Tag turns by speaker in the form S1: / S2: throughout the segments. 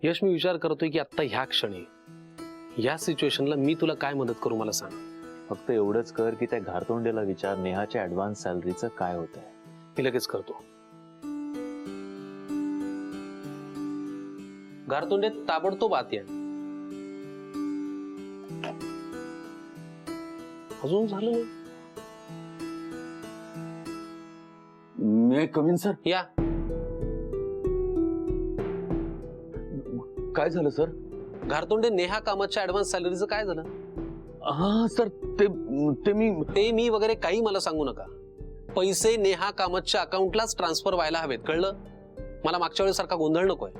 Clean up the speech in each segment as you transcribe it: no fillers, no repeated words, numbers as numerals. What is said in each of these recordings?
S1: यश, मी विचार करतोय की आता ह्या क्षणी या सिच्युएशनला मी तुला काय मदत करू मला सांग.
S2: फक्त एवढंच कर की त्या घारतोंडेला विचार नेहाच्या ऍडव्हान्स सॅलरीचं काय होतंय.
S1: मी लगेच करतो. घारतोंडे ताबडतोब आत या. अजून झालं नाही.
S3: मे कम इन सर.
S1: या.
S3: काय झालं सर?
S1: घारतोंडे, नेहा कामतच्या ऍडव्हान्स सॅलरीचं काय झालं?
S3: हा सर,
S1: ते मी वगैरे काही मला सांगू नका. पैसे नेहा कामतच्या अकाउंटलाच ट्रान्सफर व्हायला हवेत, कळलं? मला मागच्या वेळेसारखा गोंधळ नकोय.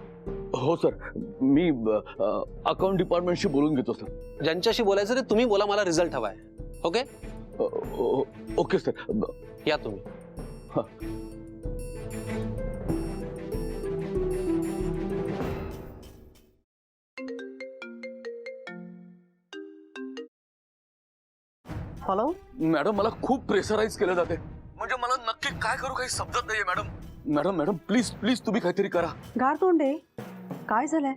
S3: हो सर, मी अकाउंट डिपार्टमेंटशी बोलून घेतो सर.
S1: ज्यांच्याशी बोलायचं ते तुम्ही बोला, मला रिझल्ट हवाय. Okay
S3: okay sir.
S1: या तुम्ही.
S4: हॅलो
S3: मॅडम, मला खूप प्रेशराईज केलं जाते. म्हणजे मला नक्की काय करू काही समजत नाहीये madam. Madam madam please please तुम्ही काहीतरी करा.
S4: घारतोंडे, काय झालंय?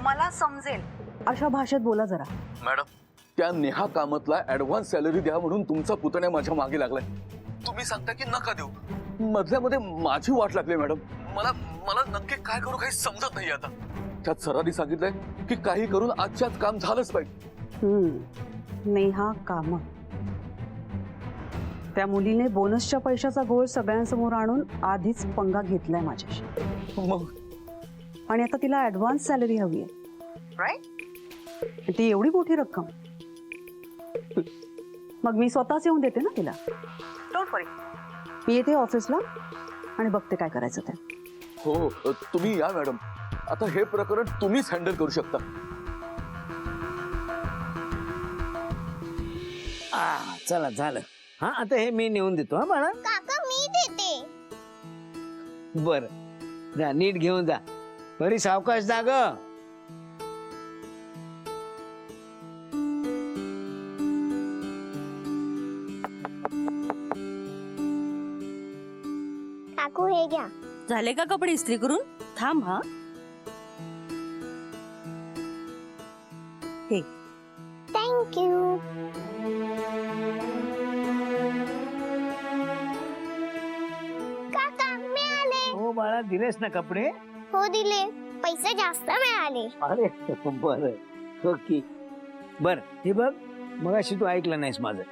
S4: मला समजेल अशा भाषेत बोला जरा.
S3: मॅडम, त्या नेहा कामतला ऍडव्हान्स सॅलरी द्या म्हणून तुमचा पुतण्या माझ्या मागे लागलाय. तुम्ही सांगता की नका देऊ. मधल्यामध्ये माझी वाट लागली मॅडम. मला मला नक्की काय करू काही समजत नाही आता. त्यात सरांनी सांगितलंय की काही करून आजच्याच काम झालंच पाहिजे.
S4: नेहा कामत, त्या मुलीने बोनसच्या पैशाचा घोळ सगळ्यांसमोर आणून आधीच पंगा घेतलाय माझ्याशी.
S3: मग
S4: आणि आता तिला ऍडव्हान्स सॅलरी हवी आहे, राईट? ती एवढी मोठी रक्कम. मग मी स्वतःच येऊन देते ना तिला. डोंट वरी, मी येते ऑफिसला आणि बघते काय करायचं ते.
S3: हो, तुम्ही या मॅडम. आता हे प्रकरण तुम्हीच हँडल करू शकता.
S5: चला झालं. हा, आता हे मी नेऊन देतो. हा बाळा.
S6: काका मी देते.
S5: बर, जा नीट घेऊन जा. बरी सावकाश जा ग.
S6: काकू हे घ्या.
S7: झाले का कपडे इस्त्री करून? थांब. हा,
S6: थँक्यू. काका मिळाले.
S5: हो बाळा, दिलेस ना कपडे?
S6: हो दिले. पैसे जास्त मिळाले.
S5: अरे बर, ओके. बर, हे बघ, मगाशी तू ऐकलं नाहीस माझं.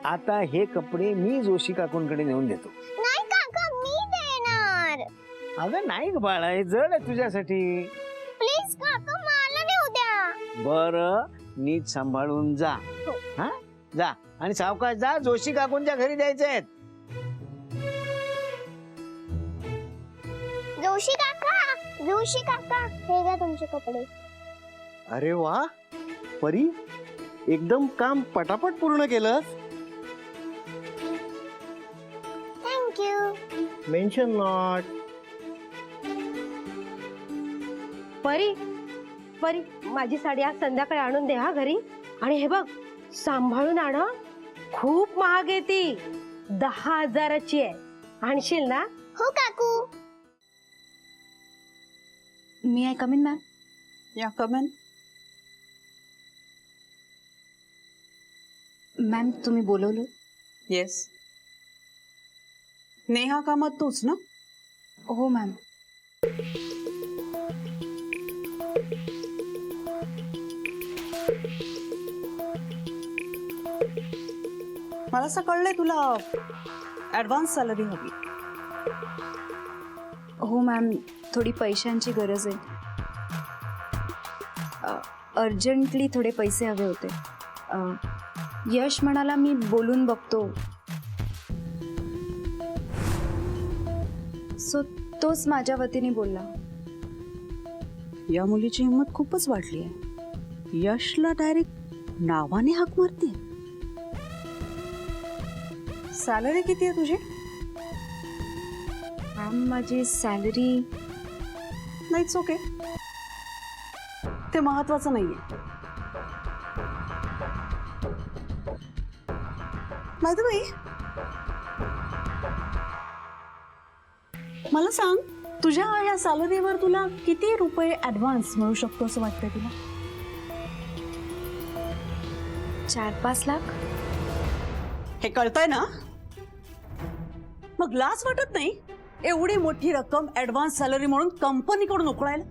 S5: आता हे कपडे मी जोशी काकूंकडे नेऊन देतो.
S6: नाही काका, मी देणार.
S5: अगं नाही ग बाळा, हे जड आहे तुझ्यासाठी.
S6: प्लीज काका, मला नेऊ द्या.
S5: बर, नीट सांभाळून जा. हा, जा आणि सावकाश जा. जोशी काकूंच्या घरी द्यायचे आहेत.
S6: जोशी काका हे घ्या तुमचे कपडे.
S8: अरे वा परी, एकदम काम पटापट पूर्ण केलं.
S6: थँक्यू.
S8: Mention not.
S9: परी, परी, माझी साडी आज संध्याकाळी आणून दे हा घरी. आणि हे बघ, सांभाळून आण. खूप महाग आहे ती, 10,000ची आहे. आणशील ना?
S6: हो काकू.
S7: मी आय कमिन मॅम?
S4: या कमेन.
S7: मॅम, तुम्ही बोलवलं?
S4: येस, नेहा कामत तूच ना?
S7: हो मॅम.
S4: मला असं कळलंय तुला ऍडव्हान्स सॅलरी हवी.
S7: हो मॅम, थोडी पैशांची गरज आहे. अर्जंटली थोडे पैसे हवे होते. यश म्हणाला मी बोलून बघतो, सो तोच माझ्या वतीने बोलला.
S4: या मुलीची हिंमत खूपच वाढली आहे. यशला डायरेक्ट नावाने हाक मारते. सॅलरी किती आहे तुझी?
S7: मॅम, माझी सॅलरी
S4: नाहीच. ओके, ते महत्वाचं नाहीये. बाय द वे, मला सांग, तुझ्या ह्या सॅलरीवर तुला किती रुपये ऍडव्हान्स मिळू शकतो असं वाटतंय तुला?
S7: 4-5 लाख.
S4: हे कळतंय ना? मग लाज वाटत नाही एवढी मोठी रक्कम ऍडव्हान्स सॅलरी म्हणून कंपनीकडून उकळायला?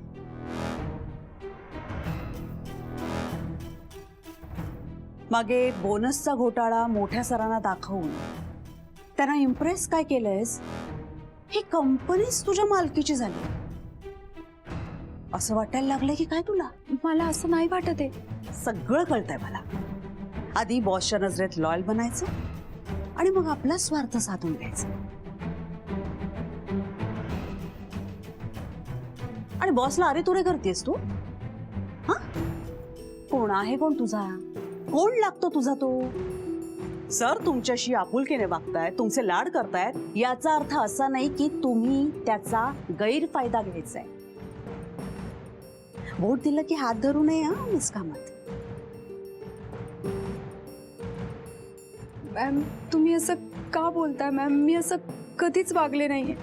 S4: मागे बोनसचा घोटाळा मोठ्या सरांना दाखवून त्यांना इम्प्रेस काय केलंयस? ही कंपनीच तुझ्या मालकीची झाली असं वाटायला लागलंय की काय तुला?
S7: मला असं नाही वाटत आहे.
S4: सगळं कळतंय मला. आधी बॉसच्या नजरेत लॉयल बनायचं आणि मग आपला स्वार्थ साधून घ्यायचा. आणि बॉसला अरे तुरे करतेस तू? हा? कोण आहे कोण तुझा? कोण लागतो तुझा तो? सर तुमच्याशी आपुलकीने वागतायत, तुमचे लाड करतायत, याचा अर्थ असा नाही की तुम्ही त्याचा गैरफायदा घ्यायचाय. वोट दिलं की हात धरू नये हा निष्कामात.
S7: मॅम तुम्ही असं का बोलताय मॅम? मी असं कधीच वागले नाहीये.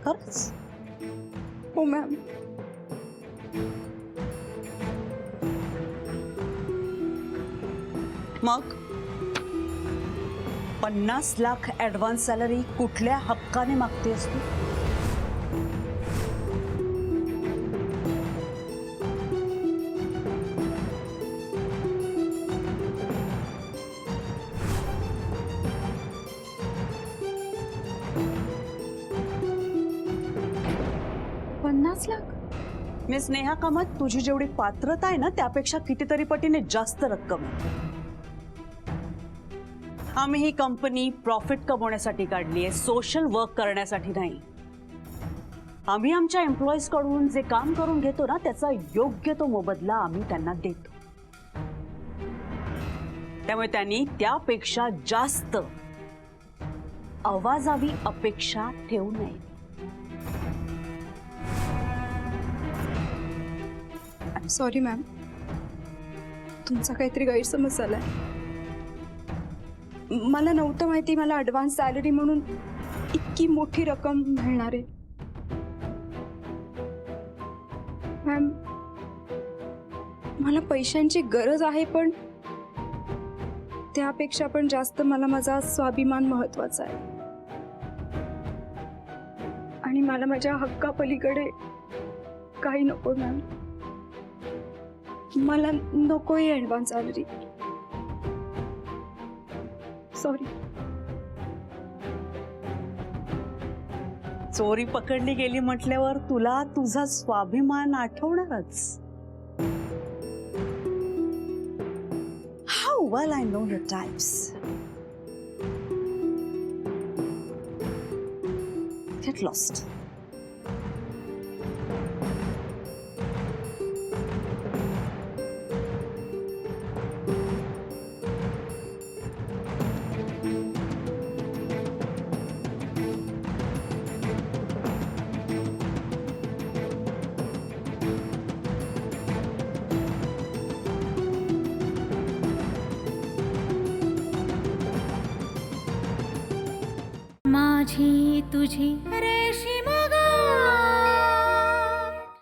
S4: खरंच?
S7: हो मॅम.
S4: मग 50 लाख ऍडव्हान्स सॅलरी कुठल्या हक्काने मागतेस तू?
S7: लाख
S4: मिस नेहा कामत, तुझी जेवढी पात्रता आहे ना त्यापेक्षा कितीतरी पटीने जास्त रक्कम आहे. आम्ही ही कंपनी प्रॉफिट कमवण्यासाठी काढली आहे, सोशल वर्क करण्यासाठी नाही. आम्ही आमच्या एम्प्लॉईज कडून जे काम करून घेतो ना त्याचा योग्य तो मोबदला आम्ही त्यांना देतो. त्यामुळे त्यांनी त्यापेक्षा जास्त अवाजावी अपेक्षा ठेवू नये.
S7: सॉरी मॅम, तुमचा काहीतरी गैरसमज झालाय. मला नव्हतं माहिती मला ॲडव्हान्स सॅलरी म्हणून इतकी मोठी रक्कम मिळणार आहे. मॅम मला पैशांची गरज आहे, पण त्यापेक्षा पण जास्त मला माझा स्वाभिमान महत्वाचा आहे. आणि मला माझ्या हक्कापलीकडे काही नको मॅम. मला नकोय ॲडव्हान्स सॅलरी. सॉरी.
S4: चोरी पकडली गेली म्हटल्यावर तुला तुझा स्वाभिमान आठवणारच. How well I know your types. Get lost.
S10: माझी तुझी रे